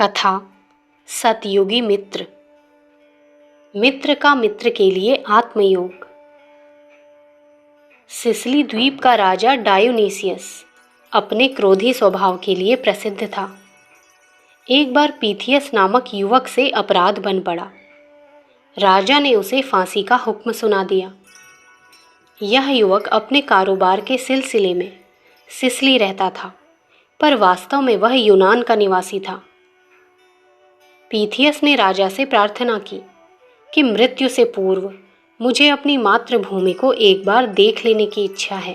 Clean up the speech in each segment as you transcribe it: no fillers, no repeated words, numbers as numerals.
कथा सतयुगी मित्र। मित्र का मित्र के लिए आत्मयोग। सिसिली द्वीप का राजा डायोनीसियस अपने क्रोधी स्वभाव के लिए प्रसिद्ध था। एक बार पीथियस नामक युवक से अपराध बन पड़ा। राजा ने उसे फांसी का हुक्म सुना दिया। यह युवक अपने कारोबार के सिलसिले में सिसिली रहता था, पर वास्तव में वह यूनान का निवासी था। पीथियस ने राजा से प्रार्थना की कि मृत्यु से पूर्व मुझे अपनी मातृभूमि को एक बार देख लेने की इच्छा है।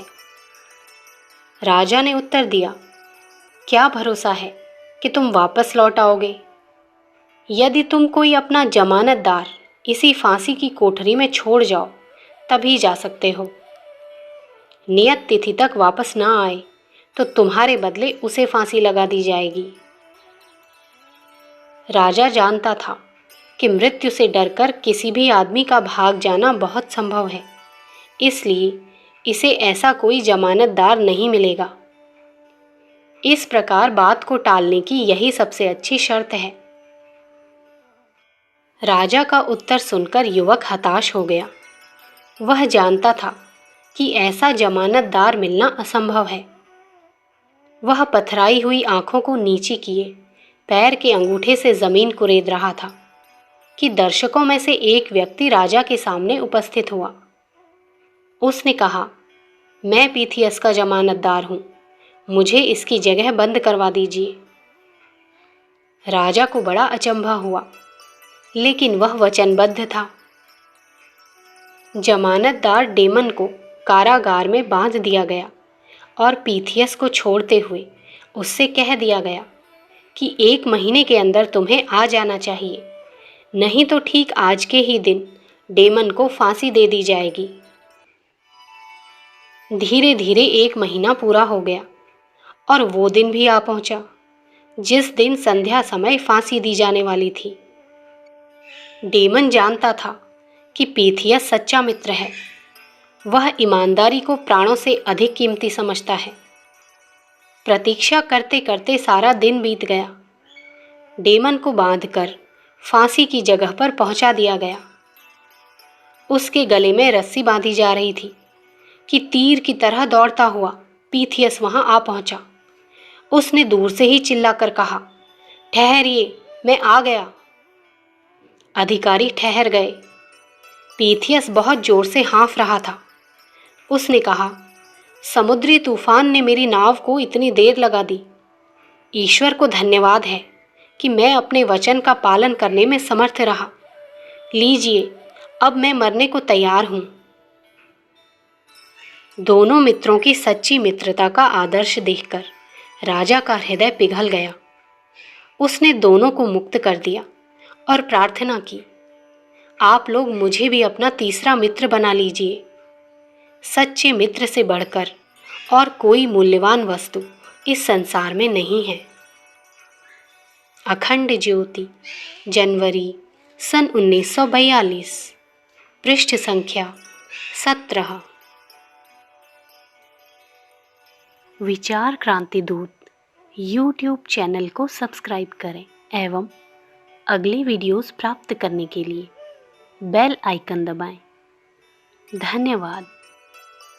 राजा ने उत्तर दिया, क्या भरोसा है कि तुम वापस लौट आओगे? यदि तुम कोई अपना जमानतदार इसी फांसी की कोठरी में छोड़ जाओ तभी जा सकते हो। नियत तिथि तक वापस ना आए तो तुम्हारे बदले उसे फांसी लगा दी जाएगी। राजा जानता था कि मृत्यु से डरकर किसी भी आदमी का भाग जाना बहुत संभव है, इसलिए इसे ऐसा कोई जमानतदार नहीं मिलेगा। इस प्रकार बात को टालने की यही सबसे अच्छी शर्त है। राजा का उत्तर सुनकर युवक हताश हो गया। वह जानता था कि ऐसा जमानतदार मिलना असंभव है। वह पथराई हुई आंखों को नीची किए पैर के अंगूठे से जमीन कुरेद रहा था कि दर्शकों में से एक व्यक्ति राजा के सामने उपस्थित हुआ। उसने कहा, मैं पीथियस का जमानतदार हूं, मुझे इसकी जगह बंद करवा दीजिए। राजा को बड़ा अचंभा हुआ, लेकिन वह वचनबद्ध था। जमानतदार डेमन को कारागार में बांध दिया गया और पीथियस को छोड़ते हुए उससे कह दिया गया कि 1 महीने के अंदर तुम्हें आ जाना चाहिए, नहीं तो ठीक आज के ही दिन डेमन को फांसी दे दी जाएगी। धीरे धीरे 1 महीना पूरा हो गया और वो दिन भी आ पहुंचा जिस दिन संध्या समय फांसी दी जाने वाली थी। डेमन जानता था कि पीथियस सच्चा मित्र है। वह ईमानदारी को प्राणों से अधिक कीमती समझता है। प्रतीक्षा करते करते सारा दिन बीत गया। डेमन को बांधकर फांसी की जगह पर पहुंचा दिया गया। उसके गले में रस्सी बांधी जा रही थी कि तीर की तरह दौड़ता हुआ पीथियस वहां आ पहुंचा। उसने दूर से ही चिल्लाकर कहा, ठहरिए, मैं आ गया। अधिकारी ठहर गए। पीथियस बहुत जोर से हाँफ रहा था। उसने कहा, समुद्री तूफान ने मेरी नाव को इतनी देर लगा दी। ईश्वर को धन्यवाद है कि मैं अपने वचन का पालन करने में समर्थ रहा। लीजिए, अब मैं मरने को तैयार हूं। दोनों मित्रों की सच्ची मित्रता का आदर्श देखकर राजा का हृदय पिघल गया। उसने दोनों को मुक्त कर दिया और प्रार्थना की, आप लोग मुझे भी अपना तीसरा मित्र बना लीजिए। सच्चे मित्र से बढ़कर और कोई मूल्यवान वस्तु इस संसार में नहीं है। अखंड ज्योति, जनवरी सन 1942, पृष्ठ संख्या 17। विचार क्रांति दूत यूट्यूब चैनल को सब्सक्राइब करें एवं अगली वीडियोस प्राप्त करने के लिए बेल आइकन दबाएं। धन्यवाद।